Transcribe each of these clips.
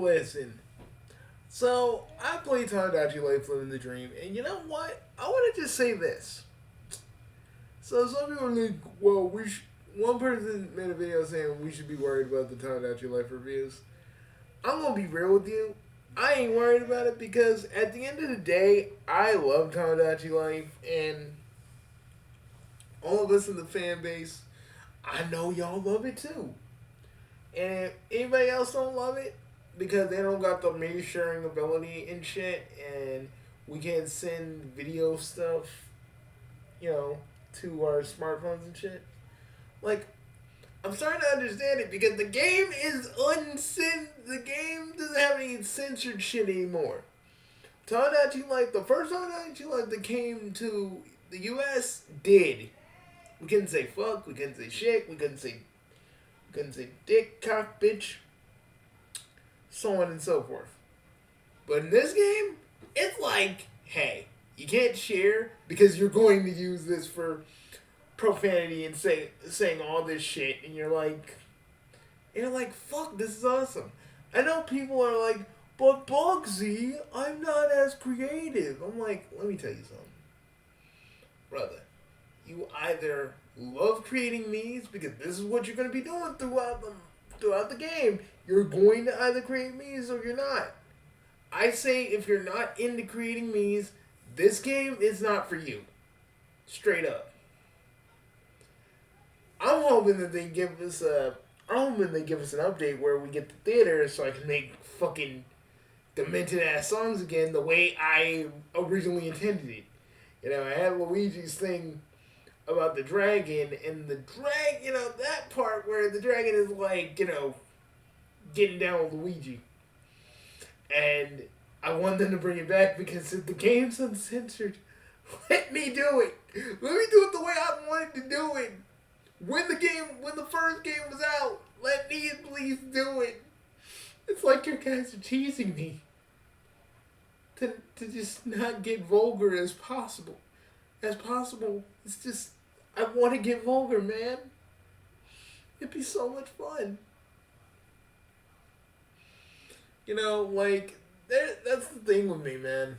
Listen. So, I played Tomodachi Life Living the Dream, and you know what? I want to just say this. So, some people are like, well, one person made a video saying we should be worried about the Tomodachi Life reviews. I'm going to be real with you. I ain't worried about it because at the end of the day, I love Tomodachi Life, and all of us in the fan base, I know y'all love it too. And if anybody else don't love it because they don't got the media sharing ability and shit, and we can't send video stuff, to our smartphones and shit. Like, I'm starting to understand it because the game is the game doesn't have any censored shit anymore. Tomodachi Life, the first Tomodachi Life that came to the US did. We couldn't say fuck, we couldn't say shit, we couldn't say dick, cock, bitch, so on and so forth. But in this game, it's like, hey, you can't share because you're going to use this for profanity and saying all this shit, and you're like, fuck, this is awesome. I know people are like, but Bugsy, I'm not as creative. I'm like, let me tell you something, brother. You either love creating memes because this is what you're going to be doing throughout the game. You're going to either create memes or you're not. I say if you're not into creating memes, this game is not for you. Straight up. I'm hoping that they give us an update where we get the theater so I can make fucking demented ass songs again the way I originally intended it. I had Luigi's thing about the dragon, and that part where the dragon is like, getting down with Luigi. And I want them to bring it back because if the game's uncensored, let me do it. Let me do it the way I wanted to do it. When the first game was out, let me please do it. It's like your guys are teasing me to just not get vulgar as possible. It's just, I want to get vulgar, man. It'd be so much fun. That's the thing with me, man.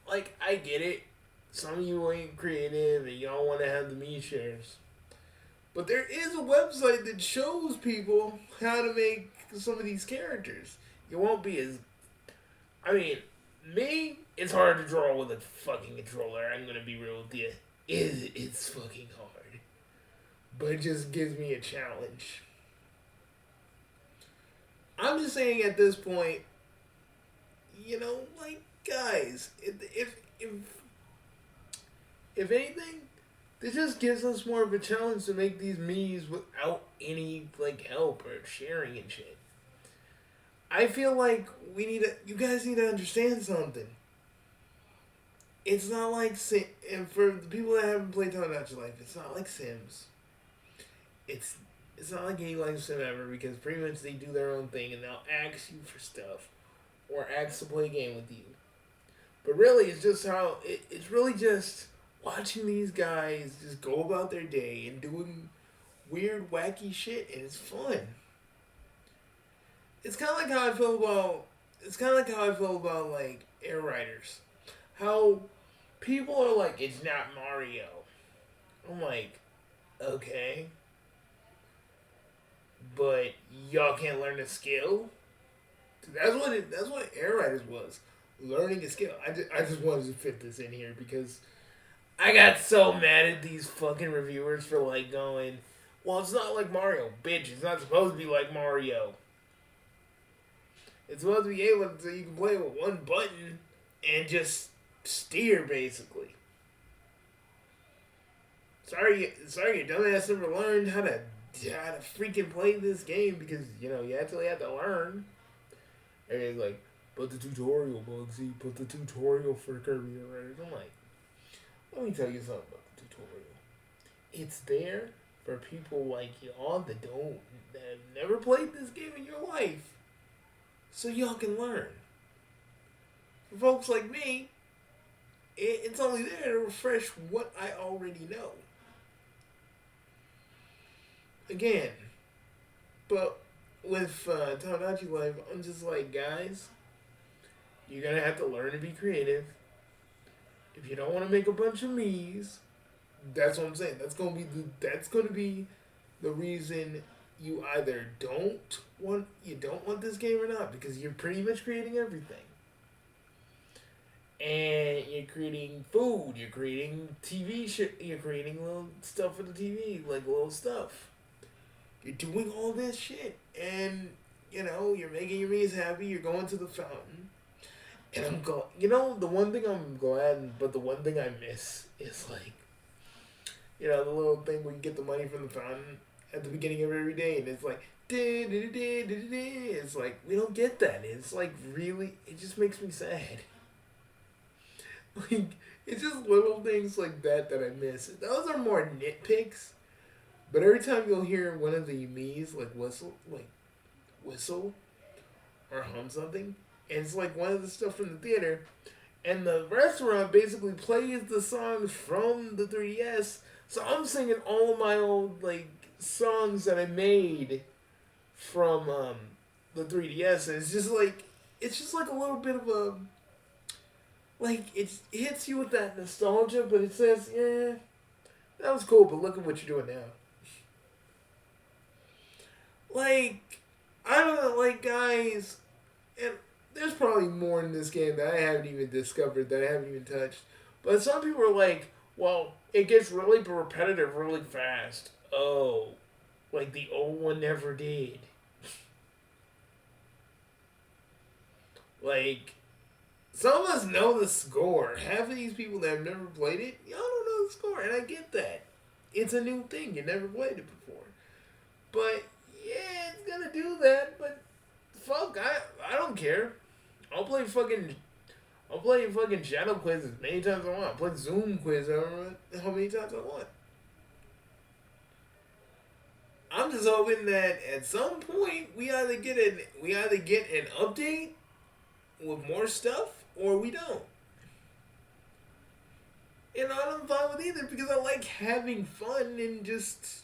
Like, I get it. Some of you ain't creative and y'all want to have the me shares. But there is a website that shows people how to make some of these characters. You won't be as... I mean, me, it's hard to draw with a fucking controller. I'm going to be real with you. It's fucking hard. But it just gives me a challenge. I'm just saying at this point, guys, if anything, this just gives us more of a challenge to make these memes without any, help or sharing and shit. I feel like you guys need to understand something. It's not like, and for the people that haven't played Tomodachi Life, it's not like Sims. It's not like any life sim ever because pretty much they do their own thing and they'll ask you for stuff or ask to play a game with you. But really, it's really just watching these guys just go about their day and doing weird, wacky shit, and it's fun. It's kind of like how I feel about Air Riders. How people are like, it's not Mario. I'm like, okay. But y'all can't learn a skill? That's what Air Riders was. Learning a skill. I just wanted to fit this in here because I got so mad at these fucking reviewers for going, well, it's not like Mario. Bitch, it's not supposed to be like Mario. It's supposed to be able to, so you can play with one button and just steer, basically. Sorry, your dumbass never learned how to freaking play this game because, you actually have to learn. And it's like, put the tutorial, Bugsy. Put the tutorial for Kirby Air Riders. I'm like, let me tell you something about the tutorial. It's there for people like y'all that have never played this game in your life. So y'all can learn. For folks like me, it's only there to refresh what I already know. Again, but with Tomodachi Life, I'm just like, guys, you're gonna have to learn to be creative. If you don't want to make a bunch of me's, that's what I'm saying. That's gonna be the reason you either don't want this game or not, because you're pretty much creating everything. And you're creating food, you're creating TV shit, you're creating little stuff for the TV, like little stuff. You're doing all this shit, and you're making your knees happy. You're going to the fountain, and I'm going. The one thing I'm glad, but the one thing I miss is like, the little thing where you get the money from the fountain at the beginning of every day, and it's like, it's like we don't get that. It's like really, it just makes me sad. Like, it's just little things like that I miss. Those are more nitpicks. But every time you'll hear one of the me's like whistle or hum something, and it's like one of the stuff from the theater, and the restaurant basically plays the songs from the 3DS. So I'm singing all of my old like songs that I made from the 3DS, and it's just like a little bit of a like it hits you with that nostalgia, but it says, yeah, that was cool, but look at what you're doing now. Like, I don't know, like, guys, and there's probably more in this game that I haven't even discovered, that I haven't even touched. But some people are like, well, it gets really repetitive really fast. Oh, like the old one never did. Like, some of us know the score. Half of these people that have never played it, y'all don't know the score, and I get that. It's a new thing. You never played it before. But yeah, it's gonna do that, but fuck, I don't care. I'll play fucking Shadow Quiz as many times as I want. I'll play Zoom Quiz how many times I want. I'm just hoping that at some point we either get an update with more stuff or we don't. And I'm fine with either, because I like having fun and just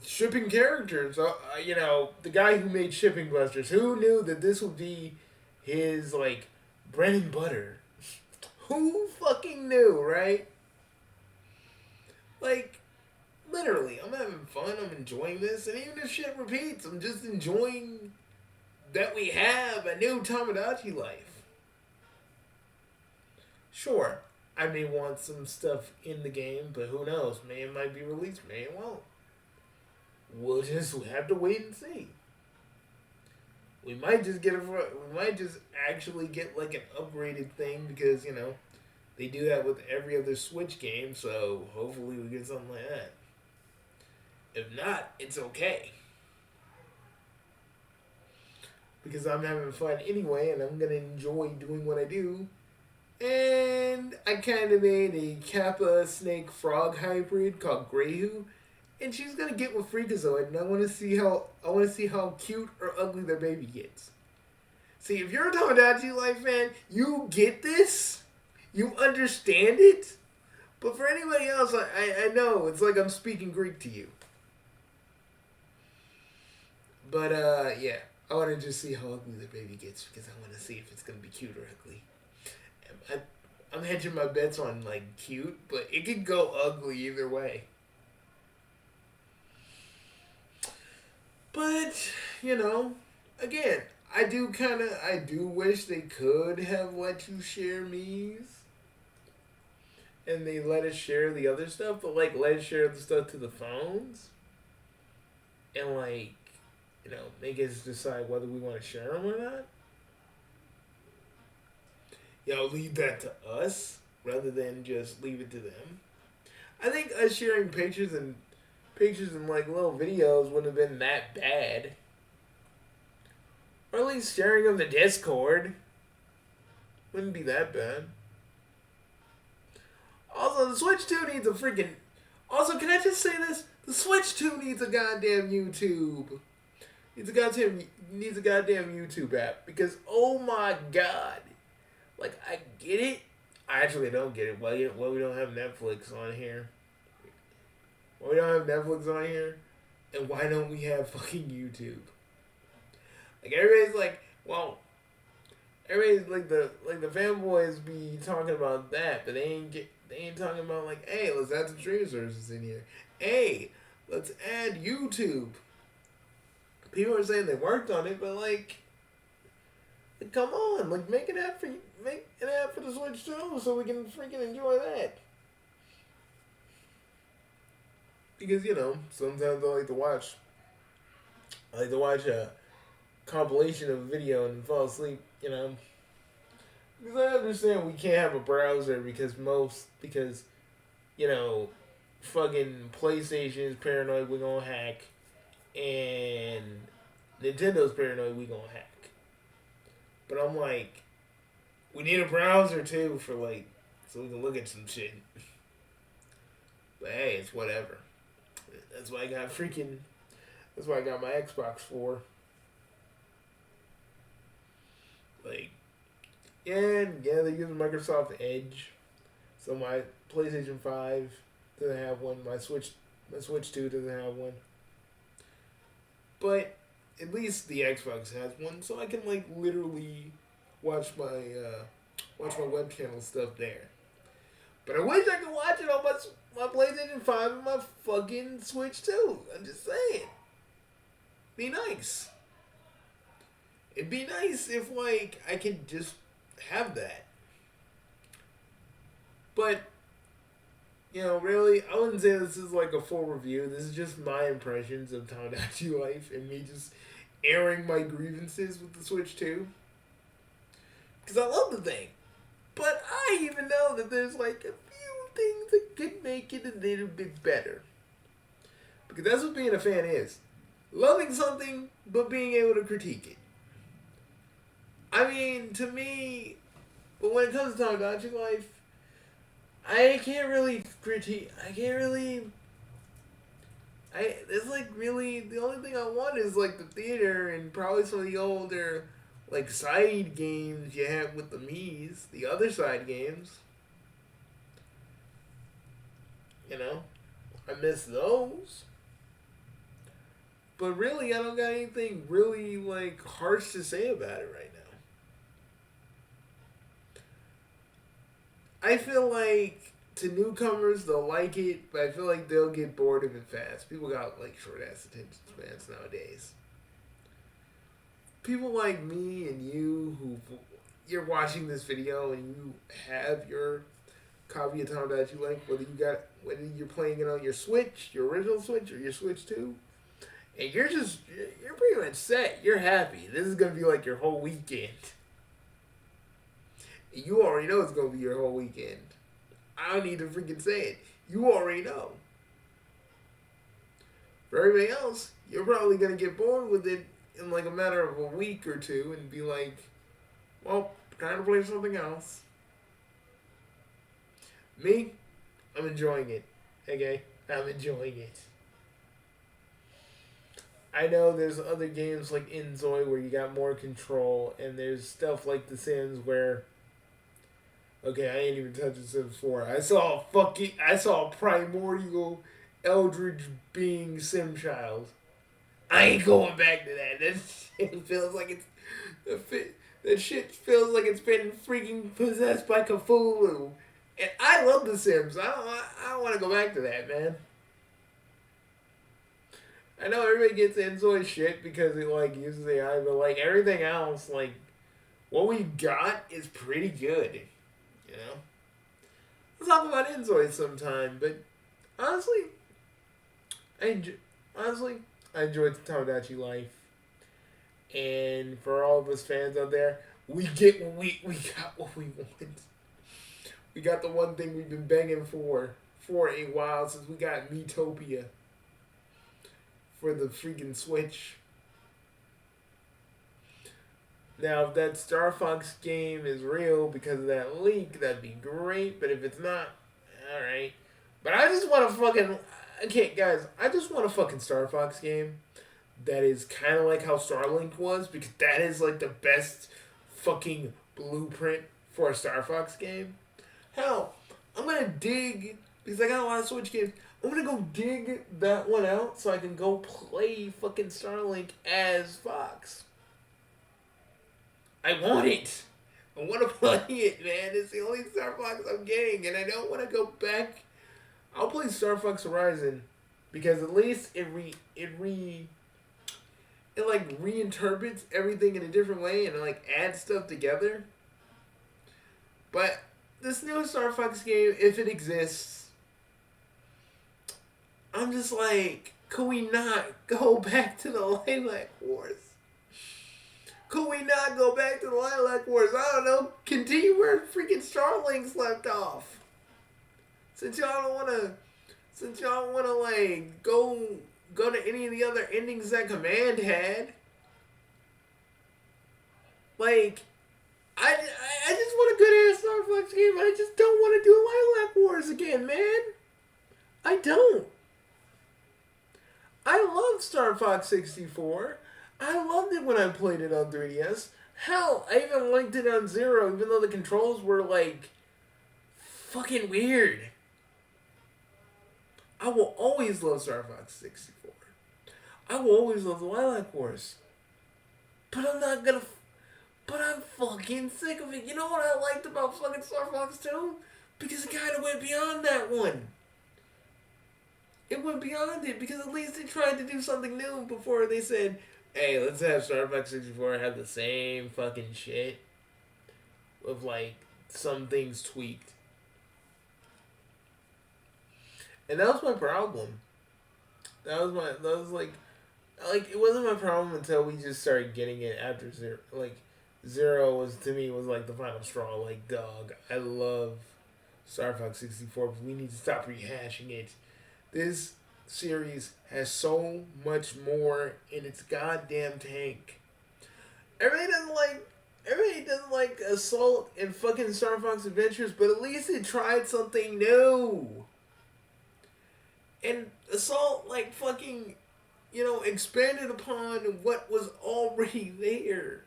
shipping characters. The guy who made Shipping Busters, who knew that this would be his, like, bread and butter? Who fucking knew, right? Like, literally, I'm having fun, I'm enjoying this, and even if shit repeats, I'm just enjoying that we have a new Tomodachi Life. Sure, I may want some stuff in the game, but who knows? May it might be released, may it won't. We'll just have to wait and see. We might just actually get like an upgraded thing, because they do that with every other Switch game. So hopefully we get something like that. If not, it's okay, because I'm having fun anyway, and I'm gonna enjoy doing what I do. And I kind of made a Kappa Snake Frog hybrid called Greyhoo. And she's gonna get with Freakazoid, and I want to see how cute or ugly their baby gets. See, if you're a Tomodachi Life fan, you get this, you understand it. But for anybody else, I know it's like I'm speaking Greek to you. But yeah, I want to just see how ugly their baby gets, because I want to see if it's gonna be cute or ugly. I'm hedging my bets on like cute, but it could go ugly either way. But, again, I do wish they could have let you share me's. And they let us share the other stuff, but, like, let us share the stuff to the phones. And, like, make us decide whether we want to share them or not. Leave that to us, rather than just leave it to them. I think us sharing pictures and like little videos wouldn't have been that bad. Or at least sharing them to Discord wouldn't be that bad. Also, the Switch 2 needs a freaking... Also, can I just say this? The Switch 2 needs a goddamn YouTube. Needs a goddamn YouTube app. Because, oh my god. Like, I get it. I actually don't get it. Well, we don't have Netflix on here. We don't have Netflix on here, and why don't we have fucking YouTube? Like everybody's like, well, everybody's like the fanboys be talking about that, but they ain't talking about like, hey, let's add some streaming services in here. Hey, let's add YouTube. People are saying they worked on it, but like, come on, like make an app for the Switch too, so we can freaking enjoy that. Because sometimes I like to watch a compilation of a video and fall asleep. Because I understand we can't have a browser because fucking PlayStation is paranoid we're gonna hack, and Nintendo's paranoid we gonna hack. But I'm like, we need a browser too for so we can look at some shit. But hey, it's whatever. That's why I got freaking. That's why I got my Xbox for. Yeah, they're using Microsoft Edge. So my PlayStation 5 doesn't have one. My Switch 2 doesn't have one. But at least the Xbox has one, so I can literally watch my web channel stuff there. But I wish I could watch it on my PlayStation 5 and my fucking Switch too. I'm just saying. Be nice. It'd be nice if I could just have that. But really, I wouldn't say this is a full review. This is just my impressions of Tomodachi Life and me just airing my grievances with the Switch 2. Because I love the thing. But I even know that there's a few things that could make it a little bit better. Because that's what being a fan is. Loving something, but being able to critique it. I mean, to me, but when it comes to Tomodachi Life, I can't really critique. It's really, the only thing I want is the theater and probably some of the older side games you have with the Mii's, the other side games. I miss those. But really, I don't got anything really harsh to say about it right now. I feel to newcomers they'll like it, but I feel they'll get bored of it fast. People got short ass attention spans nowadays. People like me and you you're watching this video and you have your copy of Tomodachi Life, whether you're playing it on your Switch, your original Switch, or your Switch 2, and you're pretty much set. You're happy. This is gonna be your whole weekend. You already know it's gonna be your whole weekend. I don't need to freaking say it. You already know. For everybody else, you're probably gonna get bored with it in a matter of a week or two and be well, time to play something else. Me, I'm enjoying it. Okay? I'm enjoying it. I know there's other games like Inzoi where you got more control, and there's stuff like The Sims where, okay, I ain't even touched The Sims 4. I saw a primordial eldritch being sim child. I ain't going back to that. That shit feels like it's been freaking possessed by Cthulhu. And I love The Sims. I don't want to go back to that, man. I know everybody gets Inzoi shit because it uses AI, but everything else, what we got is pretty good. Let's talk about Inzoi sometime. But honestly, I enjoyed the Tomodachi Life. And for all of us fans out there, we got what we want. We got the one thing we've been begging for a while since we got Miitopia for the freaking Switch. Now, if that Star Fox game is real because of that leak, that'd be great. But if it's not, alright. But I just want a fucking... Okay, guys, I just want a fucking Star Fox game that is kind of like how Starlink was, because that is the best fucking blueprint for a Star Fox game. Hell, I'm gonna dig, because I got a lot of Switch games, I'm gonna go dig that one out so I can go play fucking Starlink as Fox. I want it. I want to play it, man. It's the only Star Fox I'm getting, and I don't want to go back. I'll play Star Fox Horizon because at least it like reinterprets everything in a different way and like adds stuff together. But this new Star Fox game, if it exists, I'm just like, could we not go back to the Lylat Wars? Could we not go back to the Lylat Wars? I don't know. Continue where freaking Starlinks left off. Since y'all don't wanna like go to any of the other endings that Command had. Like, I just want a good ass Star Fox game. I just don't want to do Lylat Wars again, man. I don't. I love Star Fox 64. I loved it when I played it on 3DS. Hell, I even liked it on Zero, even though the controls were like fucking weird. I will always love Star Fox 64. I will always love the Lylat Wars. But I'm fucking sick of it. You know what I liked about fucking Star Fox 2? Because it kind of went beyond that one. It went beyond it because at least they tried to do something new before they said, hey, let's have Star Fox 64 have the same fucking shit with like some things tweaked. And that was my problem. That was like it wasn't my problem until we just started getting it after Zero. Like Zero was to me was like the final straw. Like, dog, I love Star Fox 64, but we need to stop rehashing it. This series has so much more in its goddamn tank. Everybody doesn't like Assault and fucking Star Fox Adventures, but at least it tried something new. And Assault like fucking, expanded upon what was already there.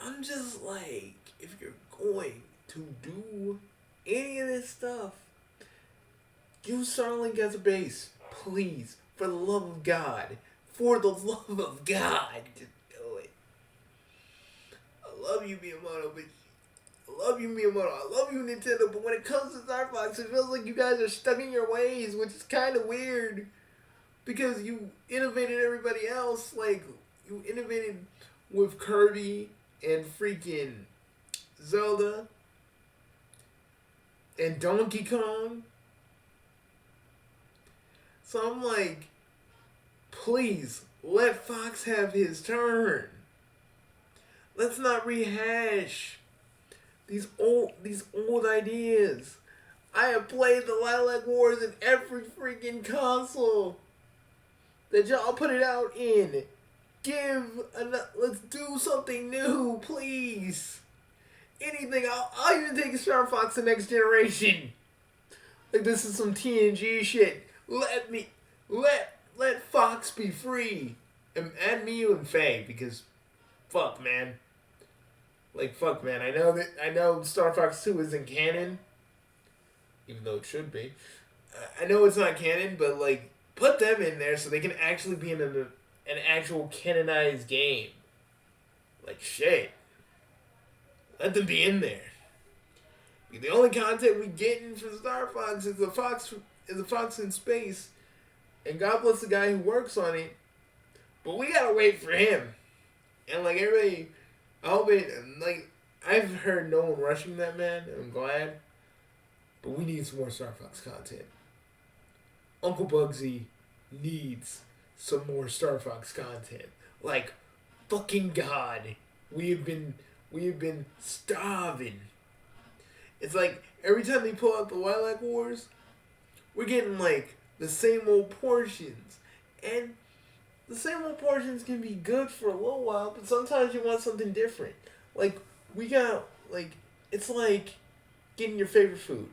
I'm just like, if you're going to do any of this stuff, use Starlink as a base. Please. For the love of God. For the love of God. Just do it. I love you, Miyamoto, but I love you, Nintendo, but when it comes to Star Fox, it feels like you guys are stuck in your ways, which is kind of weird. Because you innovated everybody else. Like, you innovated with Kirby and freaking Zelda and Donkey Kong. So I'm like, please, let Fox have his turn. Let's not rehash these old ideas. I have played the Lylat Wars in every freaking console that y'all put it out in. Let's do something new, please. Anything. I'll even take Star Fox the Next Generation. Like, this is some TNG shit. Let Fox be free. And Miyu and Faye, because fuck, man. Like, fuck, man. I know Star Fox 2 isn't canon, even though it should be. I know it's not canon, but like, put them in there so they can actually be in an actual canonized game. Like, shit. Let them be in there. The only content we getting from Star Fox is the Fox in space, and God bless the guy who works on it. But we gotta wait for him. And like everybody, I hope it. Like, I've heard no one rushing that man. And I'm glad. But we need some more Star Fox content. Uncle Bugsy needs some more Star Fox content. Like, fucking God, we have been starving. It's like every time they pull out the Lylat Wars, we're getting like the same old portions. And the same old portions can be good for a little while, but sometimes you want something different. Like, it's like getting your favorite food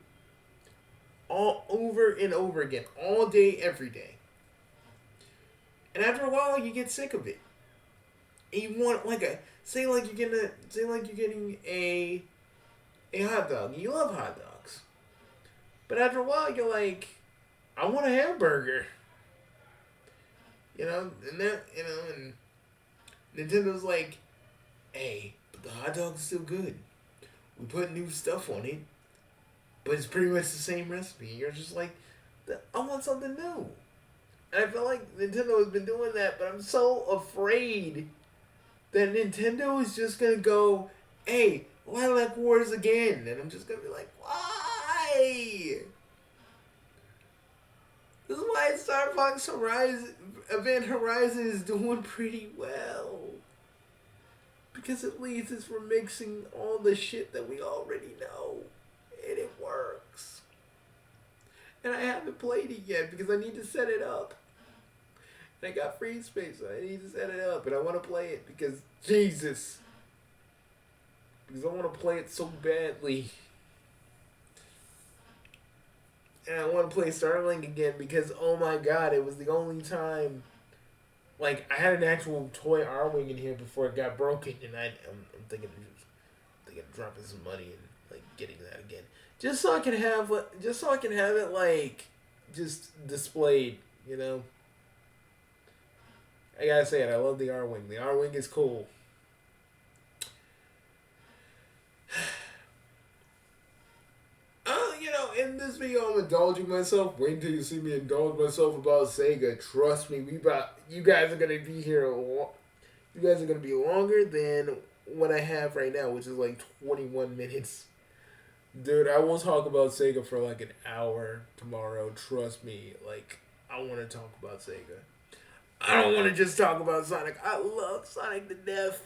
all over and over again, all day, every day. And after a while, you get sick of it. And you want say you're getting a hot dog. You love hot dogs. But after a while, you're like, I want a hamburger. And Nintendo's like, Hey, but the hot dog's still good. We put new stuff on it, but it's pretty much the same recipe. You're just like, I want something new. And I feel like Nintendo has been doing that, but I'm so afraid that Nintendo is just gonna go, hey, Lylat Wars again. And I'm just gonna be like, why? This is why Star Fox Horizon, Event Horizon is doing pretty well. Because at least it's remixing all the shit that we already know. And it works. And I haven't played it yet because I need to set it up. And I got free space, so I need to set it up. And I want to play it because, Jesus. Because I want to play it so badly. And I want to play Starlink again because, oh my god, it was the only time. Like, I had an actual toy R-Wing in here before it got broken. And I'm thinking of dropping some money and, like, getting that again. Just so I can have it, like, just displayed, you know? I gotta say it, I love the R-Wing. The R-Wing is cool. In this video, I'm indulging myself. Wait until you see me indulge myself about Sega. Trust me, you guys are gonna be here. You guys are gonna be longer than what I have right now, which is like 21 minutes. Dude, I will talk about Sega for like an hour tomorrow. Trust me. Like, I want to talk about Sega. I don't want to just talk about Sonic. I love Sonic to death.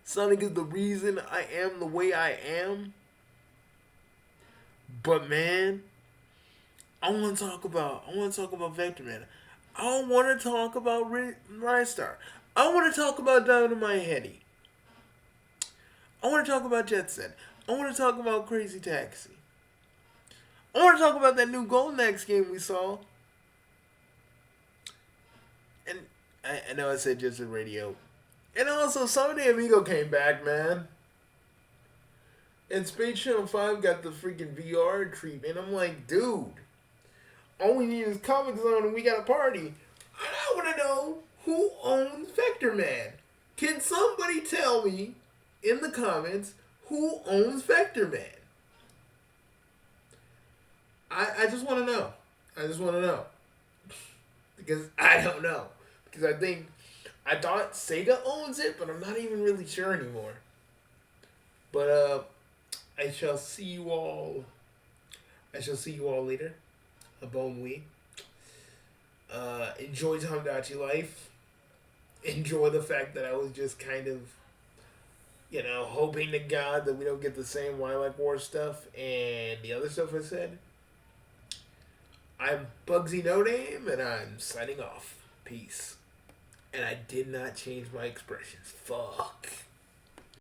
Sonic is the reason I am the way I am. But man, I want to talk about Vector Man. I want to talk about Rystar. I want to talk about Dynamite Heady. I want to talk about Jet Set. I want to talk about Crazy Taxi. I want to talk about that new Golden Axe game we saw. And I know I said just a radio. And also, Sony Amigo came back, man. And Space Channel 5 got the freaking VR treatment. I'm like, dude, all we need is Comic Zone and we got a party. And I want to know who owns Vector Man. Can somebody tell me in the comments who owns Vector Man? I just want to know. I just want to know. Because I don't know. Because I thought Sega owns it, but I'm not even really sure anymore. But, I shall see you all later. A bon oui. Enjoy Tomodachi Life. Enjoy the fact that I was just kind of, hoping to God that we don't get the same Lylat Wars stuff and the other stuff I said. I'm Bugsy noname, and I'm signing off. Peace. And I did not change my expressions. Fuck.